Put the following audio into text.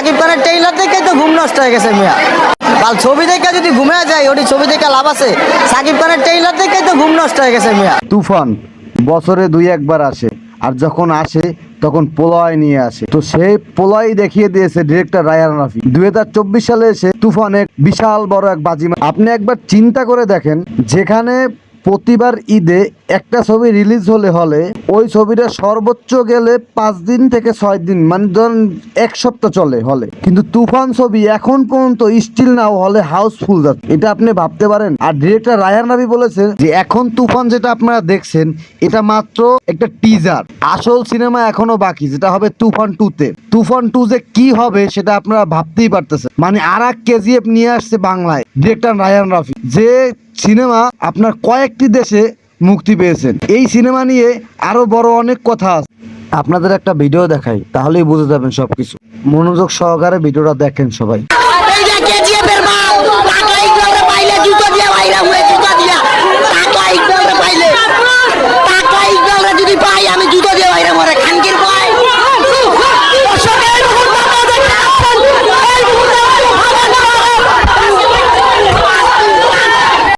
সাকিব খানের ট্রেইলার দেখে তো ঘুম নষ্ট হয়ে গেছে মিয়া। কাল ছবি দেখে যদি ঘুমিয়ে যায় ওটি ছবি দেখে লাভ আছে? সাকিব খানের ট্রেইলার দেখে তো ঘুম নষ্ট হয়ে গেছে মিয়া। তুফান বছরে 2-1 বার আসে, আর যখন আসে তখন প্রলয় নিয়ে আসে। তো সেই প্রলয় দেখিয়ে দিয়েছে ডিরেক্টর রায়ান রাফি। 2024 সালে এসে তুফান এক বিশাল বড় এক বাজি। আপনি একবার চিন্তা করে দেখেন, যেখানে প্রতিবার ঈদে একটা ছবি রিলিজ হলে ওই ছবিটা সর্বোচ্চ গেলে 5 দিন থেকে 6 দিন, মানে ধরুন 1 সপ্তাহ চলে হলে, কিন্তু তুফান ছবি এখন পর্যন্ত স্টিল নাও হলে হাউসফুল যাচ্ছে। এটা আপনি ভাবতে পারেন। আর ডিরেক্টর রায়হান রাফি বলেছে যে এখন তুফান যেটা আপনারা দেখছেন এটা মাত্র একটা টিজার, আসল সিনেমা এখনো বাকি, যেটা হবে তুফান 2-তে। তুফান 2 যে কি হবে সেটা আপনারা ভাবতেই পারতেছেন। মানে আর এক কেজিএফ নিয়ে আসছে বাংলায় ডিরেক্টর রায়হান রাফি, যে সিনেমা আপনার কয়েকটি দেশে মুক্তি পেয়েছেন। এই সিনেমা নিয়ে আরো বড় অনেক কথা আছে। আপনাদের একটা ভিডিও দেখাই, তাহলেই বুঝে যাবেন সবকিছু। মনোযোগ সহকারে ভিডিওটা দেখেন সবাই।